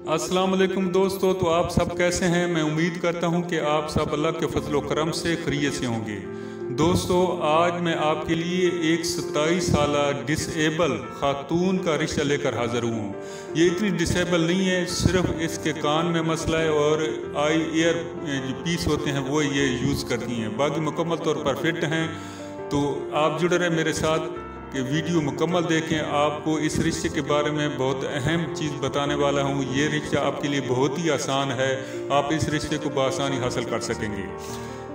अस्सलाम वालेकुम दोस्तों, तो आप सब कैसे हैं। मैं उम्मीद करता हूं कि आप सब अल्लाह के फजल व करम से खैरियत से होंगे। दोस्तों, आज मैं आपके लिए एक 27 साल डिसेबल खातून का रिश्ता लेकर हाज़िर हूँ। ये इतनी डिसेबल नहीं है, सिर्फ इसके कान में मसला है और आई ईयर जो पीस होते हैं वो ये यूज़ करती हैं, बाकी मुकम्मल तौर पर फिट हैं। तो आप जुड़े रहें मेरे साथ कि वीडियो मुकम्मल देखें। आपको इस रिश्ते के बारे में बहुत अहम चीज़ बताने वाला हूँ। ये रिश्ता आपके लिए बहुत ही आसान है, आप इस रिश्ते को बआसानी हासिल कर सकेंगे।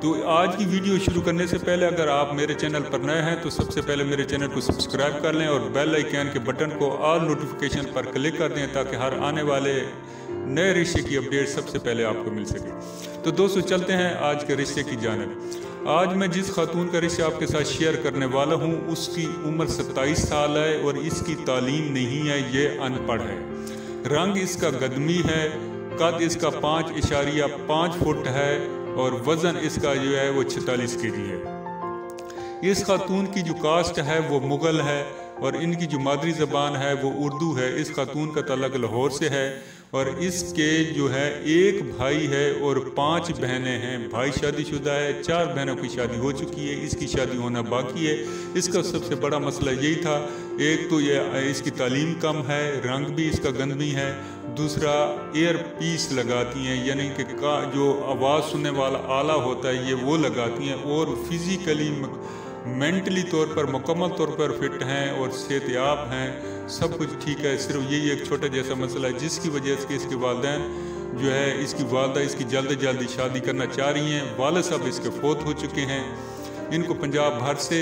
तो आज की वीडियो शुरू करने से पहले अगर आप मेरे चैनल पर नए हैं तो सबसे पहले मेरे चैनल को सब्सक्राइब कर लें और बेल आइकन के बटन को ऑल नोटिफिकेशन पर क्लिक कर दें ताकि हर आने वाले नए रिश्ते की अपडेट सबसे पहले आपको मिल सके। तो दोस्तों, चलते हैं आज के रिश्ते की जानिब। आज मैं जिस खातून का रिश्ता आपके साथ शेयर करने वाला हूँ उसकी उम्र 27 साल है और इसकी तालीम नहीं है, ये अनपढ़ है। रंग इसका गदमी है, कद इसका 5.5 फुट है और वज़न इसका जो है वो 46 kg है। इस खातून की जो कास्ट है वो मुग़ल है और इनकी जो मादरी ज़बान है वो उर्दू है। इस खातून का तल्लुक़ लाहौर से है और इसके जो है एक भाई है और 5 बहनें हैं। भाई शादीशुदा है, 4 बहनों की शादी हो चुकी है, इसकी शादी होना बाकी है। इसका सबसे बड़ा मसला यही था, एक तो ये इसकी तालीम कम है, रंग भी इसका गंदमी है, दूसरा ईयर पीस लगाती हैं यानी कि जो आवाज़ सुनने वाला आला होता है ये वो लगाती हैं और फिज़िकली मेंटली तौर पर मुकम्मल तौर पर फिट हैं और सेहतयाब हैं, सब कुछ ठीक है। सिर्फ यही एक छोटा जैसा मसला है जिसकी वजह से इसके वालिदैन जो है, इसकी वालदा इसकी जल्दी शादी करना चाह रही हैं। वालिद साहब इसके फौत हो चुके हैं। इनको पंजाब भर से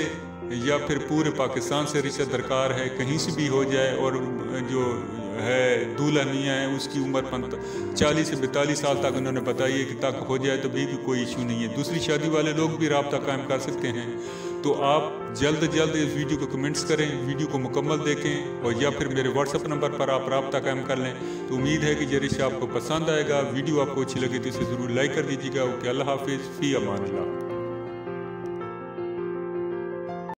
या फिर पूरे पाकिस्तान से रिश्ता दरकार है, कहीं से भी हो जाए। और जो है दूल्हा मियाँ है उसकी उम्र 40 से 42 साल तक उन्होंने बताई है कि तक हो जाए तो भी कोई इशू नहीं है। दूसरी शादी वाले लोग भी रब्ता कायम कर सकते हैं। तो आप जल्द इस वीडियो को कमेंट्स करें, वीडियो को मुकम्मल देखें और या फिर मेरे व्हाट्सएप नंबर पर आप रब्ता कायम कर लें। तो उम्मीद है कि ये रिश्ता आपको पसंद आएगा। वीडियो आपको अच्छी लगी तो इसे ज़रूर लाइक कर दीजिएगा। ओके, अल्लाह हाफिज़, फ़ी अमान अल्लाह।